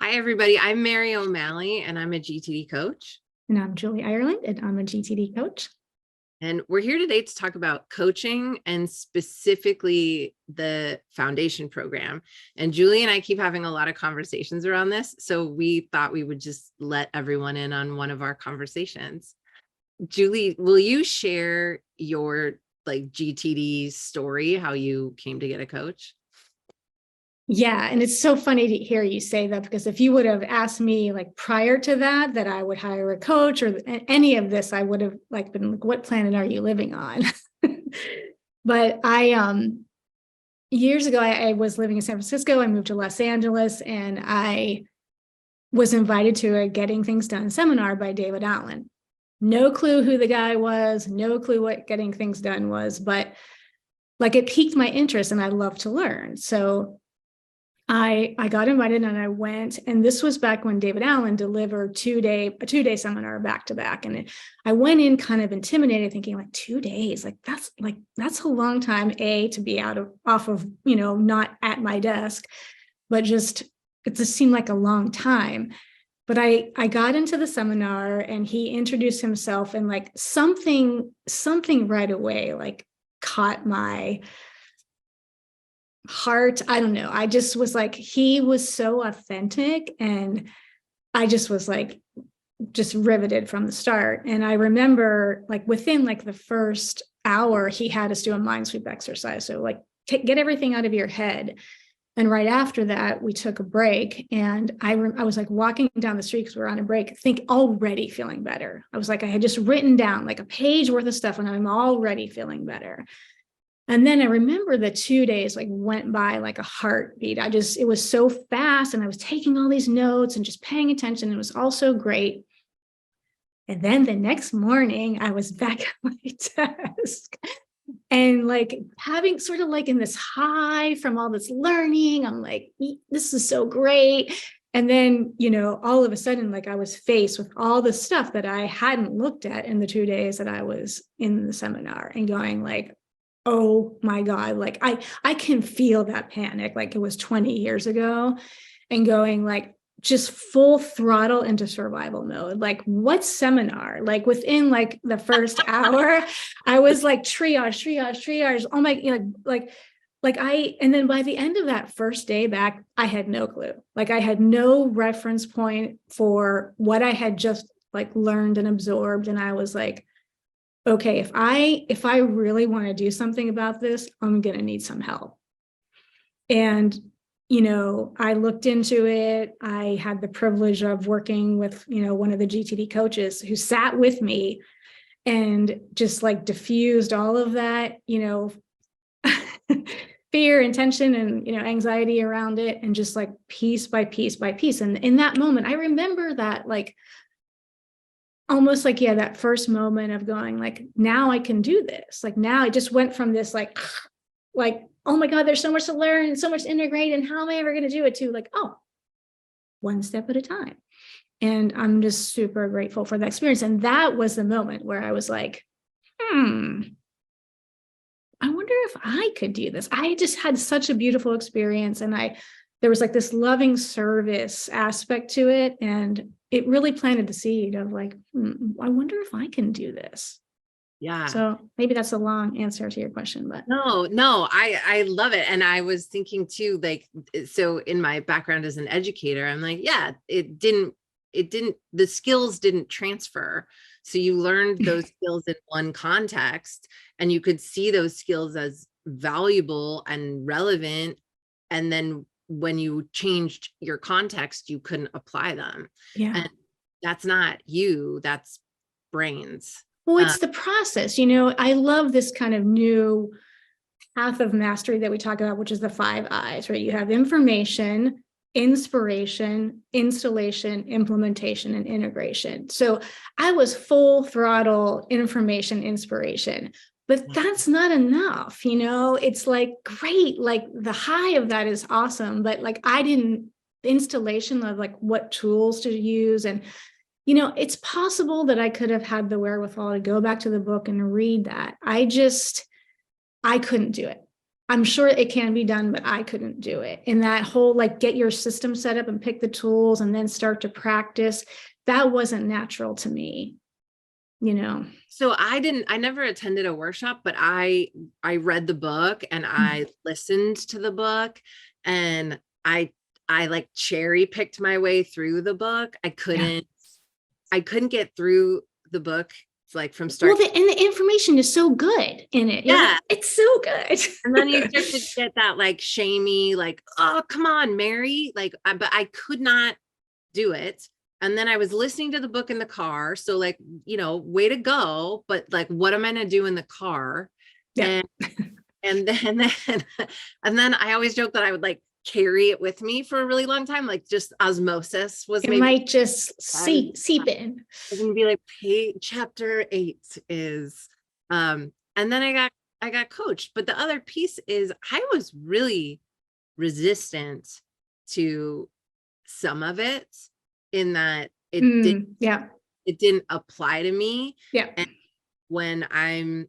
Hi, everybody. I'm Mary O'Malley, and I'm a GTD coach. And I'm Julie Ireland, and I'm a GTD coach. And we're here today to talk about coaching and specifically the foundation program. And Julie and I keep having a lot of conversations around this. So we thought we would just let everyone in on one of our conversations. Julie, will you share your GTD story, how you came to get a coach? Yeah, and it's so funny to hear you say that, because if you would have asked me prior to that I would hire a coach or any of this, I would have been like, what planet are you living on? But years ago, I was living in San Francisco. I moved to Los Angeles, and I was invited to a Getting Things Done seminar by David Allen. No clue who the guy was, no clue what Getting Things Done was, but it piqued my interest and I love to learn. So I got invited and I went, and this was back when David Allen delivered a two-day seminar back to back. And I went in kind of intimidated, thinking 2 days, that's a long time, to be off of, not at my desk, but it just seemed like a long time. But I got into the seminar and he introduced himself, and something right away, caught my heart. I don't know. I just was he was so authentic, and I just was just riveted from the start. And I remember within the first hour, he had us do a mind sweep exercise. So get everything out of your head. And right after that, we took a break, and I was walking down the street because we were on a break, already feeling better. I was I had just written down a page worth of stuff, and I'm already feeling better. And then I remember the 2 days went by like a heartbeat. It was so fast, and I was taking all these notes and just paying attention. It was all so great. And then the next morning I was back at my desk and having sort of in this high from all this learning. I'm this is so great. And then, all of a sudden, I was faced with all the stuff that I hadn't looked at in the 2 days that I was in the seminar, and going oh my God, I can feel that panic it was 20 years ago, and going just full throttle into survival mode. What seminar? Within the first hour, I was triage. Oh my, and then by the end of that first day back, I had no clue. I had no reference point for what I had just learned and absorbed. And I was okay, if I really want to do something about this, I'm going to need some help. And, I looked into it. I had the privilege of working with, one of the GTD coaches who sat with me and just diffused all of that, fear and tension and, anxiety around it, and just piece by piece by piece. And in that moment, I remember that almost that first moment of going now I can do this. Now I just went from this oh my God, there's so much to learn and so much to integrate, and how am I ever going to do it, to oh, one step at a time. And I'm just super grateful for that experience. And that was the moment where I was I wonder if I could do this. I just had such a beautiful experience, and there was this loving service aspect to it, and it really planted the seed of I wonder if I can do this. Yeah. So maybe that's a long answer to your question, but no, I love it. And I was thinking too, so in my background as an educator, I'm yeah, the skills didn't transfer. So you learned those skills in one context, and you could see those skills as valuable and relevant. And then when you changed your context, you couldn't apply them. Yeah. And that's not you, that's brains. Well, it's the process. I love this kind of new path of mastery that we talk about, which is the 5 I's, right? You have information, inspiration, installation, implementation, and integration. So I was full throttle information, inspiration, but that's not enough. It's great. The high of that is awesome, but I didn't installation of what tools to use. And it's possible that I could have had the wherewithal to go back to the book and read that. I couldn't do it. I'm sure it can be done, but I couldn't do it. And that whole, like, get your system set up and pick the tools and then start to practice, that wasn't natural to me, you know. So I never attended a workshop, but I read the book and I listened to the book, and I like cherry picked my way through the book. I couldn't get through the book like from start. Well, and the information is so good in it. Yeah. It's so good. And then you start to get that like shamey, like, oh, come on, Mary. Like, but I could not do it. And then I was listening to the book in the car. So like, way to go. But like, what am I going to do in the car? Yeah. And then I always joke that I would like carry it with me for a really long time. Like just osmosis was it might just seep in. It's gonna be like chapter 8 is, and then I got coached. But the other piece is I was really resistant to some of it, in that it didn't apply to me. Yeah. And when I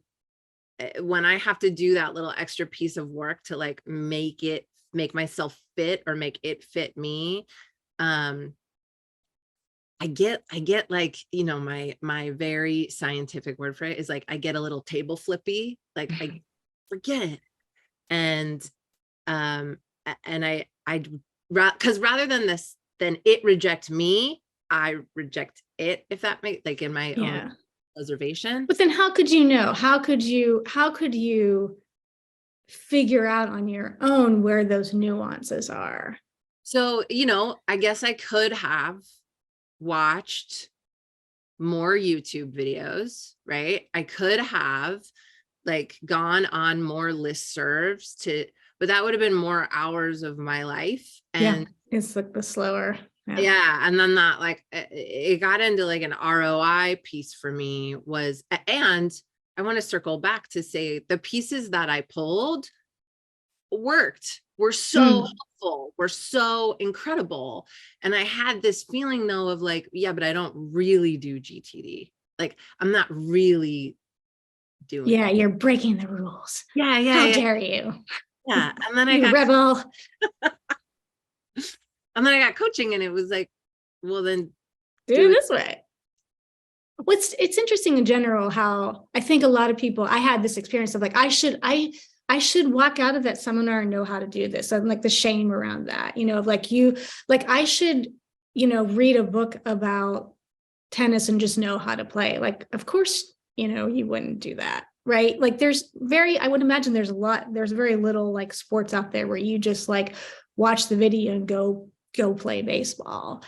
have to do that little extra piece of work to like make myself fit or make it fit me, I get like, my very scientific word for it is like, I get a little table flippy, like I forget it. And because rather than it reject me, I reject it, if that makes, like, in my own reservation. But then how could you know? How could you figure out on your own where those nuances are? So, I guess I could have watched more YouTube videos, right? I could have like gone on more listservs but that would have been more hours of my life. And it's like the slower. And then that, like, it got into like an ROI piece for me and I want to circle back to say the pieces that I pulled were so helpful, were so incredible. And I had this feeling though of like, yeah, but I don't really do GTD. Like, I'm not really doing it. You're breaking the rules. How dare you? Yeah. And then I got rebel. And then I got coaching, and it was like, well, then do it this way. It's interesting in general how I think a lot of people, I had this experience of like, I should walk out of that seminar and know how to do this. And like the shame around that, of like I should, read a book about tennis and just know how to play. Like, of course, you wouldn't do that. Right. Like I would imagine there's very little like sports out there where you just like watch the video and go play baseball.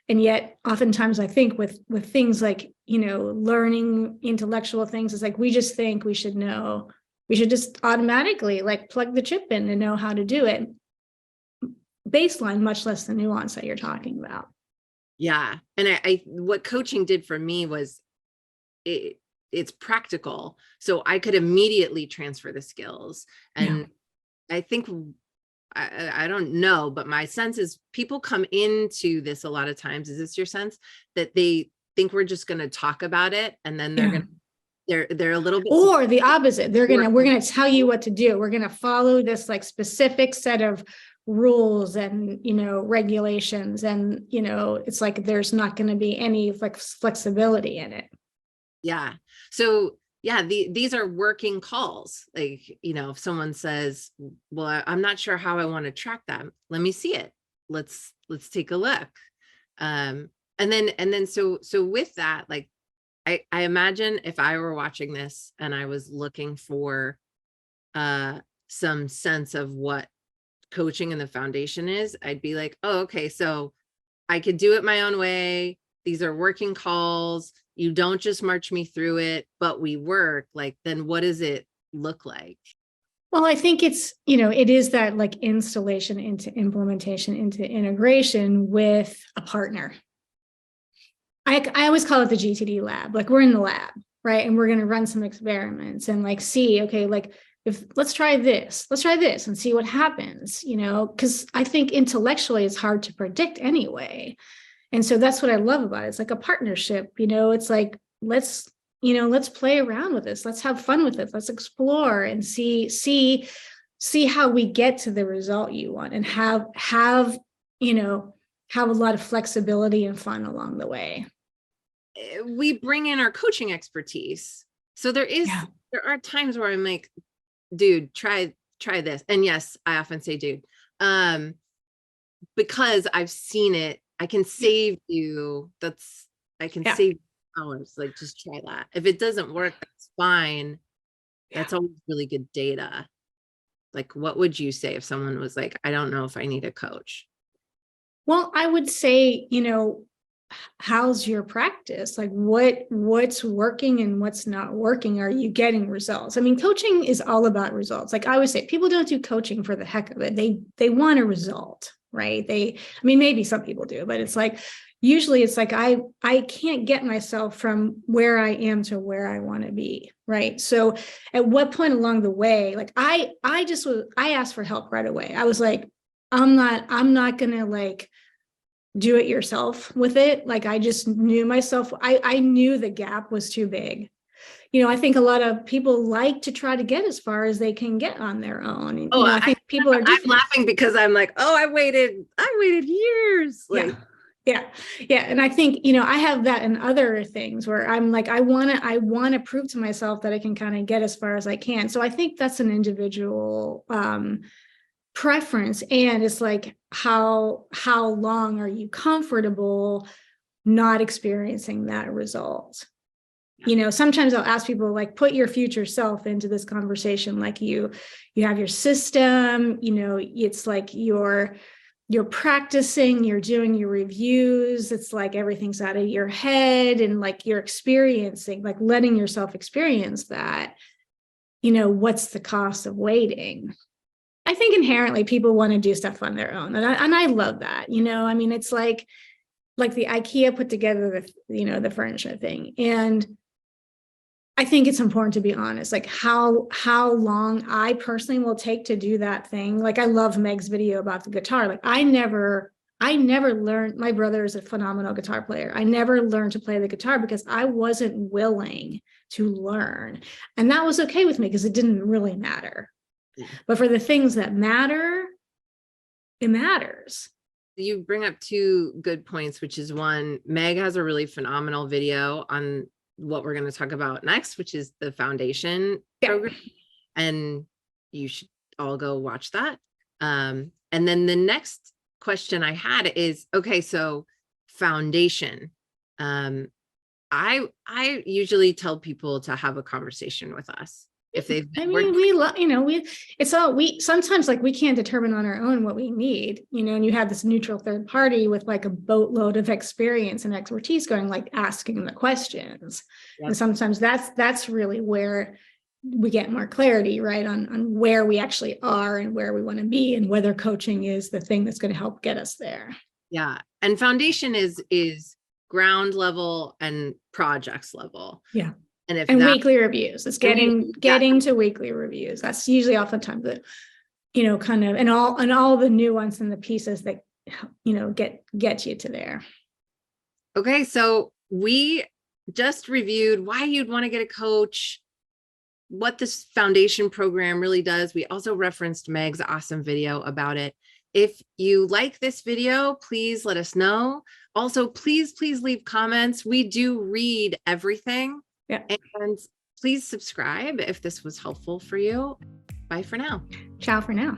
And yet oftentimes I think with things like, learning intellectual things, it's like, we just think we should know, we should just automatically like plug the chip in and know how to do it. Baseline, much less the nuance that you're talking about. Yeah. And I what coaching did for me was it's practical. So I could immediately transfer the skills. And I think, I don't know, but my sense is people come into this a lot of times. Is this your sense that they think we're just going to talk about it, and then they're a little bit, or the opposite. We're going to tell you what to do. We're going to follow this like specific set of rules and, regulations. And, it's like, there's not going to be any flexibility in it. Yeah. So these are working calls. Like, if someone says, well, I'm not sure how I want to track that. Let me see it. Let's take a look. And then so with that, like, I imagine if I were watching this and I was looking for some sense of what coaching and the foundation is, I'd be like, oh, okay, so I could do it my own way. These are working calls. You don't just march me through it, but we work. Like, then what does it look like? Well, I think it's, it is that like installation into implementation, into integration with a partner. I always call it the GTD lab. Like, we're in the lab, right? And we're going to run some experiments and like see, okay, like, let's try this and see what happens, because I think intellectually it's hard to predict anyway. And so that's what I love about it. It's like a partnership, it's like, let's play around with this. Let's have fun with it. Let's explore and see see how we get to the result you want, and have a lot of flexibility and fun along the way. We bring in our coaching expertise. So there are times where I'm like, dude, try this. And yes, I often say, dude, because I've seen it. I can save you. I can save hours. Like, just try that. If it doesn't work, that's fine. That's always really good data. Like, what would you say if someone was like, I don't know if I need a coach? Well, I would say, how's your practice? Like, what's working and what's not working? Are you getting results? I mean, coaching is all about results. Like I always say, people don't do coaching for the heck of it. They want a result, right? Maybe some people do, but it's like, usually it's like, I can't get myself from where I am to where I want to be. Right. So at what point along the way, like I asked for help right away. I was like, I'm not going to like do it yourself with it. Like, I just knew myself. I knew the gap was too big. I think a lot of people like to try to get as far as they can get on their own. Oh, I think people are different. I'm laughing because I'm like, oh, I waited years. Like, yeah. And I think, I have that in other things where I'm like, I want to prove to myself that I can kind of get as far as I can. So I think that's an individual preference. And it's like, how long are you comfortable not experiencing that result? Sometimes I'll ask people, like, put your future self into this conversation. Like, you have your system, it's like you're practicing, you're doing your reviews. It's like everything's out of your head, and like you're experiencing, like letting yourself experience that. What's the cost of waiting? I think inherently people want to do stuff on their own. And I love that, I mean, it's like the IKEA put together the furniture thing. And I think it's important to be honest, like how long I personally will take to do that thing. Like, I love Meg's video about the guitar. Like, I never learned. My brother is a phenomenal guitar player. I never learned to play the guitar because I wasn't willing to learn. And that was okay with me because it didn't really matter. But for the things that matter, it matters. You bring up two good points, which is one, Meg has a really phenomenal video on what we're going to talk about next, which is the foundation program. And you should all go watch that. And then the next question I had is, okay, so foundation. I usually tell people to have a conversation with us. If they've sometimes like we can't determine on our own what we need, and you have this neutral third party with like a boatload of experience and expertise going, like asking the questions. Yep. And sometimes that's really where we get more clarity, right, on where we actually are and where we want to be, and whether coaching is the thing that's going to help get us there. Yeah. And foundation is ground level and projects level. Yeah. And weekly reviews. It's getting to weekly reviews. That's usually oftentimes the, kind of, and all the nuance and the pieces that, get you to there. Okay. So we just reviewed why you'd want to get a coach, what this foundation program really does. We also referenced Meg's awesome video about it. If you like this video, please let us know. Also, please leave comments. We do read everything. Yeah. And please subscribe if this was helpful for you. Bye for now. Ciao for now.